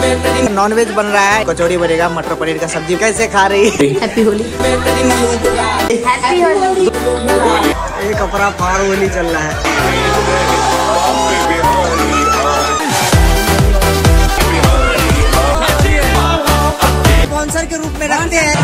Nonveg बन रहा है, कचौड़ी बनेगा, मटर पनीर का सब्जी। कैसे खा रही? हैप्पी होली। हैप्पी होली। एक अपना फाड़ होली चल रहा है। स्पॉन्सर के रूप में रखते हैं।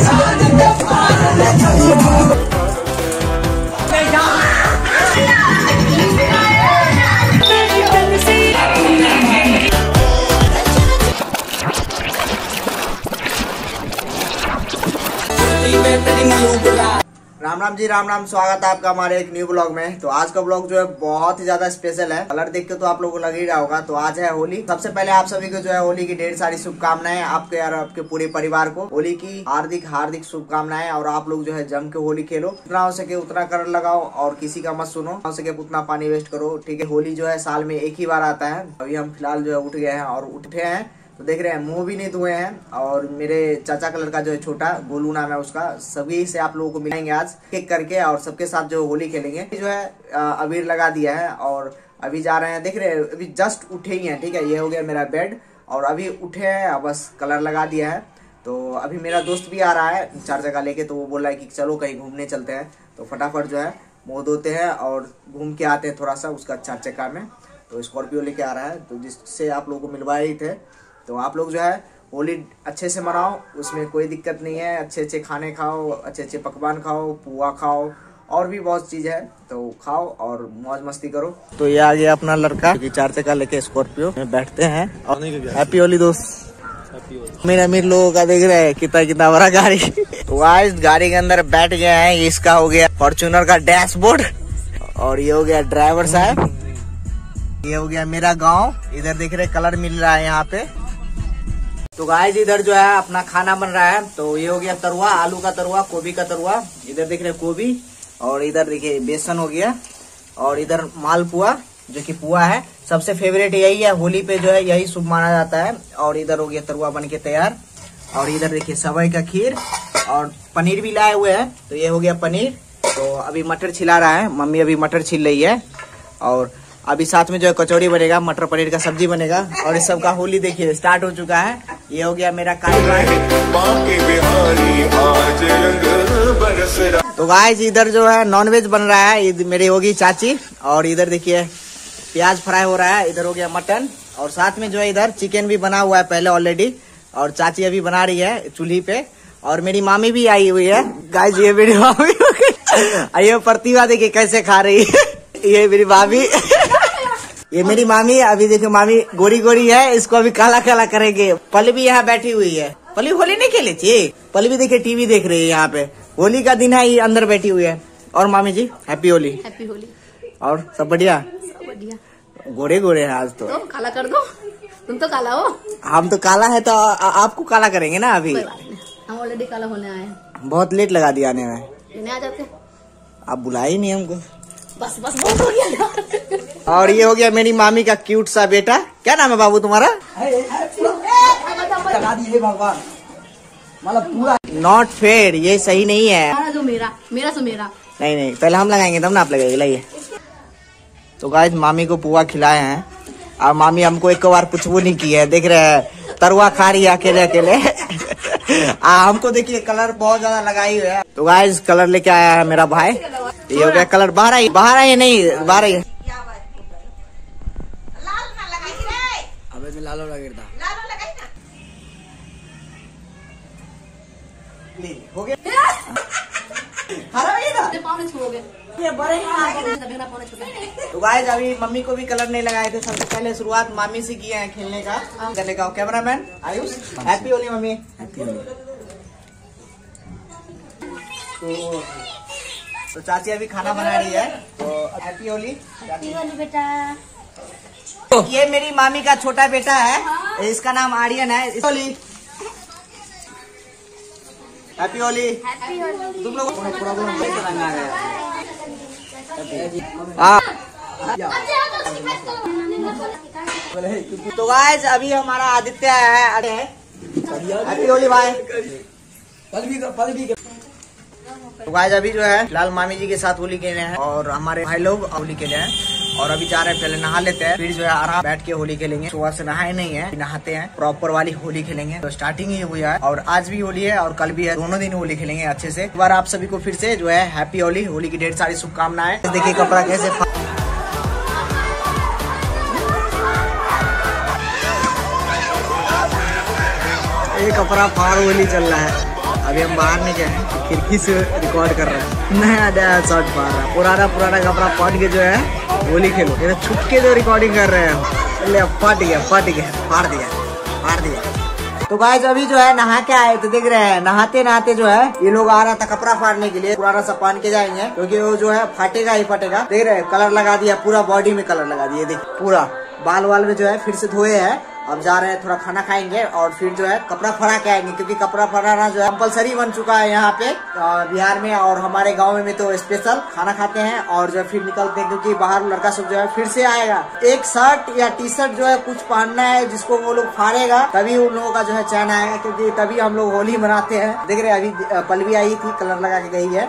राम राम जी, राम राम। स्वागत है आपका हमारे एक न्यू ब्लॉग में। तो आज का ब्लॉग जो है बहुत ही ज्यादा स्पेशल है। कलर देख के तो आप लोगों को लग ही रहा होगा। तो आज है होली। सबसे पहले आप सभी को जो है होली की ढेर सारी शुभकामनाएं। आपके और आपके पूरे परिवार को होली की हार्दिक हार्दिक शुभकामनाएं। और आप लोग जो है जम के होली खेलो, जितना हो सके उतना कलर लगाओ और किसी का मत सुनो, हो सके उतना पानी वेस्ट करो, ठीक है। होली जो है साल में एक ही बार आता है। अभी हम फिलहाल जो है उठ गए हैं और उठे हैं तो देख रहे हैं मुंह भी नहीं धोए हैं। और मेरे चाचा का लड़का जो है छोटा, गोलू नाम है उसका, सभी से आप लोगों को मिलाएंगे आज केक करके और सबके साथ जो होली खेलेंगे। जो है अबीर लगा दिया है और अभी जा रहे हैं। देख रहे हैं अभी जस्ट उठे ही हैं, ठीक है। ये हो गया मेरा बेड और अभी उठे हैं, बस कलर लगा दिया है। तो अभी मेरा दोस्त भी आ रहा है 4 जगह लेके, तो वो बोल रहा है कि चलो कहीं घूमने चलते हैं। तो फटाफट जो है मुँह धोते हैं और घूम के आते हैं थोड़ा सा उसका 4 चक्का में। तो स्कॉर्पियो लेके आ रहा है, तो जिससे आप लोगों को मिलवाए ही थे। तो आप लोग जो है होली अच्छे से मनाओ, उसमें कोई दिक्कत नहीं है। अच्छे अच्छे खाने खाओ, अच्छे अच्छे पकवान खाओ, पुआ खाओ और भी बहुत चीज है, तो खाओ और मौज मस्ती करो। तो ये आ गया अपना लड़का कि 4 चक्का लेके स्कॉर्पियो में बैठते हैं। और हैप्पी होली दोस्त। मेरे अमीर लोगों का देख रहे हैं कितना बड़ा गाड़ी। तो आज गाड़ी के अंदर बैठ गए हैं। इसका हो गया फॉर्च्यूनर का डैशबोर्ड और ये हो गया ड्राइवर साहब। ये हो गया मेरा गाँव। इधर देख रहे कलर मिल रहा है यहाँ पे। तो गाइस इधर जो है अपना खाना बन रहा है। तो ये हो गया तरुआ, आलू का तरुआ, गोभी का तरुआ। इधर देख रहे गोभी और इधर देखिए बेसन हो गया और इधर मालपुआ जो कि पुआ है। सबसे फेवरेट यही है, होली पे जो है यही शुभ माना जाता है। और इधर हो गया तरुआ बन के तैयार। और इधर देखिए सेवई का खीर और पनीर भी लाए हुए हैं। तो ये हो गया पनीर। तो अभी मटर छिला रहा है, मम्मी अभी मटर छिल रही है। और अभी साथ में जो है कचौड़ी बनेगा, मटर पनीर का सब्जी बनेगा। और इस सब का होली देखिए स्टार्ट हो चुका है। ये हो गया मेरा कारीगर। तो गाइस इधर जो है नॉनवेज बन रहा है, मेरी होगी चाची। और इधर देखिए प्याज फ्राई हो रहा है। इधर हो गया मटन और साथ में जो है इधर चिकन भी बना हुआ है पहले ऑलरेडी। और चाची अभी बना रही है चूल्ही पे। और मेरी मामी भी आई हुई है। गाइस ये मेरी मामी हो गई। ये प्रतिभा देखिए कैसे खा रही है। ये मेरी मामी ये मेरी मामी। अभी देखिए मामी गोरी गोरी है, इसको अभी काला काला करेंगे। पल भी यहाँ बैठी हुई है। पली होली नहीं खेली थी, पल भी देखिए टीवी देख रही है यहाँ पे। होली का दिन है, ये अंदर बैठी हुई है। और मामी जी हैप्पी होली। हैप्पी होली। और सब बढ़िया? सब बढ़िया। गोरे गोरे हैं आज तो काला कर दो। तुम तो काला हो। हम तो काला है तो आपको काला करेंगे ना। अभी हम ऑलरेडी काला होने आए हैं। बहुत लेट लगा दिया आने में। आ जाते, आप बुलाए नहीं हमको। बस बहुत हो गया। और ये हो गया मेरी मामी का क्यूट सा बेटा। क्या नाम है बाबू तुम्हारा? नॉट फेयर, ये सही नहीं है। जो मेरा सो मेरा। नहीं पहले हम लगाएंगे तब ना आप लगाइए। लाइए। तो गाइस मामी को पुआ खिलाए हैं और मामी हमको एक बार कुछ वो नहीं किया है। देख रहे हैं तरुआ खा रही है अकेले अकेले। हमको देखिए कलर बहुत ज्यादा लगाई हुई है। तो गाइस कलर लेके आया है मेरा भाई। ये हो गया कलर। बाहर आई नहीं बाहर आई। अबे मैं लालो लगा हो गया। तो गाइस अभी मम्मी को भी कलर नहीं लगाए थे। सबसे पहले शुरुआत मामी से किए हैं खेलने का करने का। Cameraman Ayush happy Holi mummy. Happy Holi. तो चाची अभी खाना बना रही है। तो हैप्पी होली। हैप्पी होली बेटा। ये मेरी मामी का छोटा बेटा है, इसका नाम आर्यन है। होली हैप्पी होली। तुम लोग तो गाइस अभी हमारा आदित्य है। हैप्पी होली भाई। तो गाइस अभी जो है फिलहाल मामी जी के साथ होली खेले हैं और हमारे भाई लोग होली खेले हैं और अभी जा रहे हैं, पहले नहा लेते हैं, फिर जो है आराम बैठ के होली खेलेंगे। सुबह से नहाए नहीं है, नहाते हैं, प्रॉपर वाली होली खेलेंगे। तो स्टार्टिंग ही हुई है और आज भी होली है और कल भी है, दोनों दिन होली खेलेंगे अच्छे से। एक बार आप सभी को फिर से जो है हैप्पी होली, होली की ढेर सारी शुभकामनाएं। देखिए कपड़ा कैसे ये कपड़ा फाड़ होली चल रहा है। अभी हम बाहर नहीं गए, खिड़की से रिकॉर्ड कर रहे हैं। नया शर्ट फाड़ रहा है, पुराना कपड़ा फाड़ के जो है होली खेलो। ये छुप के जो रिकॉर्डिंग कर रहे हैं, फट गया, फाड़ दिया। तो गाइस अभी जो है नहा के आए, तो देख रहे हैं नहाते जो है ये लोग आ रहा था कपड़ा फाड़ने के लिए। पुराना सा पहन के जाएंगे क्योंकि वो जो है फाटेगा ही फाटेगा। देख रहे हैं कलर लगा दिया, पूरा बॉडी में कलर लगा दिया। देख पूरा बाल में जो है फिर से धोए हैं। अब जा रहे हैं, थोड़ा खाना खाएंगे और फिर जो है कपड़ा फड़ा के आएंगे क्योंकि कपड़ा फड़ाना जो है कंपलसरी बन चुका है यहाँ पे बिहार में और हमारे गांव में तो स्पेशल खाना खाते हैं और जो फिर निकलते हैं क्योंकि बाहर लड़का सब जो है फिर से आएगा। एक शर्ट या टी शर्ट जो है कुछ पहनना है जिसको वो लोग फाड़ेगा तभी उन लोगों का जो है चैन आएगा क्योंकि तभी हम लोग होली मनाते हैं। देख रहे हैं अभी पलवी आई थी, कलर लगा के गई है।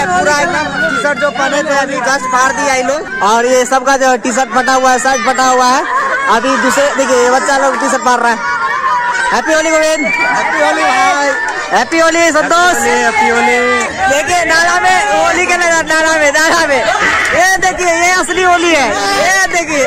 पूरा एकदम टी शर्ट जो पहने थे अभी जस्ट फाड़ दिया ये लोग और ये सबका जो टी शर्ट फटा हुआ है, शर्ट फटा हुआ है। अभी दूसरे देखिए ये बच्चा लोग टी शर्ट फाड़ रहा है। हैप्पी होली गोविंद, हैप्पी होली भाई, हैप्पी होली संतोष, हैप्पी होली। देखिए नाला में होली के नाला में ये देखिए ये असली होली है। ये देखिए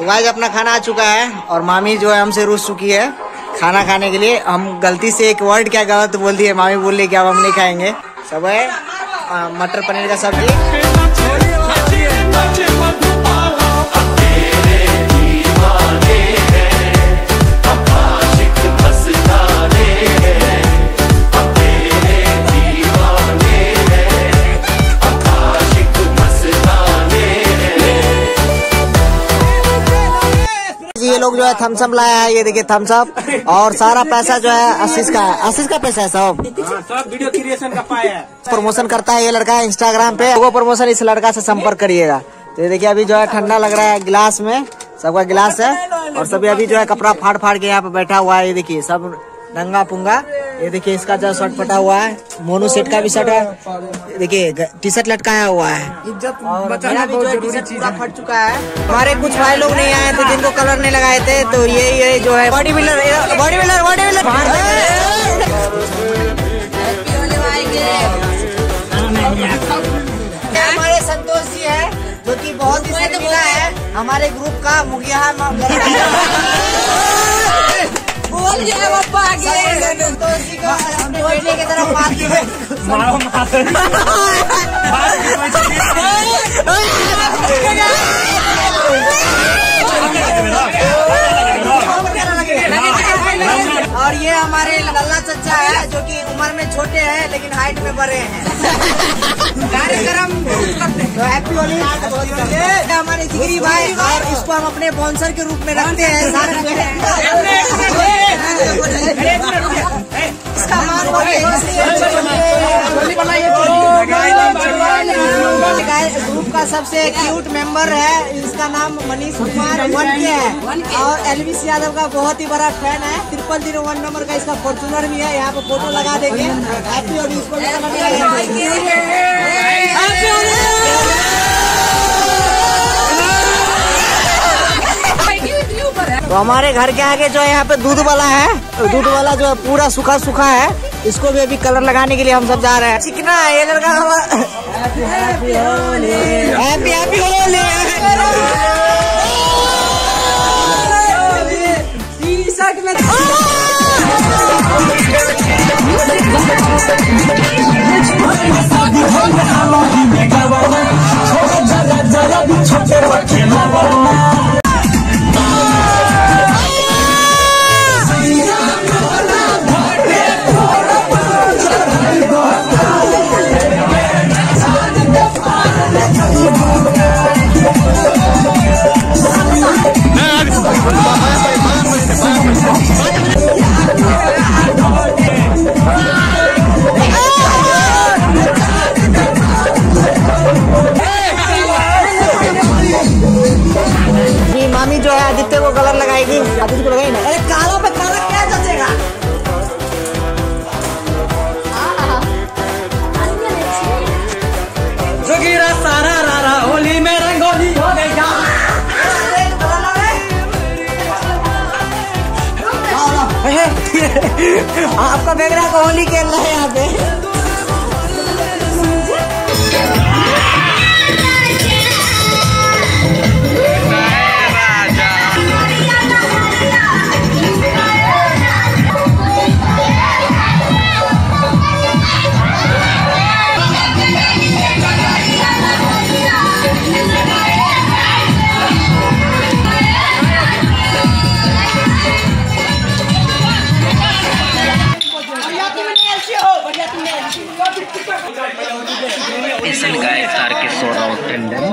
गाइस अपना खाना आ चुका है और मामी जो है हमसे रूस चुकी है खाना खाने के लिए। हम गलती से एक वर्ड क्या गलत बोल दिए, मामी बोल रही कि अब हम नहीं खाएंगे। सब है मटर पनीर का सब्जी। ये लोग जो है थम्सअप लाया है, ये देखिए थम्सअप और सारा पैसा जो है आशीष का है, आशीष का पैसा है सब वीडियो क्रिएशन का पाया है। प्रमोशन करता है ये लड़का इंस्टाग्राम पे, वो प्रमोशन इस लड़का से संपर्क करिएगा। तो ये देखिए अभी जो है ठंडा लग रहा है, गिलास में सबका गिलास है और सभी अभी जो है कपड़ा फाड़ के यहाँ पे बैठा हुआ है। ये देखिए सब नंगा पुंगा। ये देखिए इसका जो शर्ट फटा हुआ है, मोनू सेट का भी शर्ट है। देखिए टी शर्ट लटकाया हुआ है और मेरा भी जो है टी शर्ट पूरा फट चुका है। हमारे कुछ भाई लोग नहीं आए थे जिनको कलर नहीं लगाए थे, तो ये जो है बॉडी बिल्डर हमारे संतोष जी है जो कि बहुत ही शर्मीला है, हमारे ग्रुप का मुखिया बोल गया पापा आगे। संतोष जी को अपने बेटे की तरफ और ये हमारे लल्ला चचा है जो कि उम्र में छोटे हैं लेकिन हाइट में बड़े हैं। कार्यक्रम तो हैप्पी होली हमारे जिगरी भाई और इसको हम अपने स्पॉन्सर के रूप में रखते हैं। सामान ग्रुप का सबसे क्यूट मेंबर है, इसका नाम मनीष कुमार 1K है और एलविस यादव का बहुत ही बड़ा फैन है। 001 नंबर का इसका फॉर्चूनर भी है, यहाँ पे फोटो लगा देंगे। हैप्पी होली इसको तो हमारे घर के आगे जो है यहाँ पे दूध वाला है, दूध वाला जो है पूरा सूखा सूखा है, इसको भी अभी कलर लगाने के लिए हम सब जा रहे हैं। चिकना है ये लड़का हमारा। Happy Holi, happy Holi. T-shirt में मामी जो है आदित्य को कलर लगाएगी, आदित्य को लगाई ना। अरे काला पे काला क्या जचेगा? जोगीरा सारा रारा होली में रंगोली हो गई। आपका बेगरा को होली खेल रहा है यहाँ पे। गायक तारकेश्वर राव टंडन।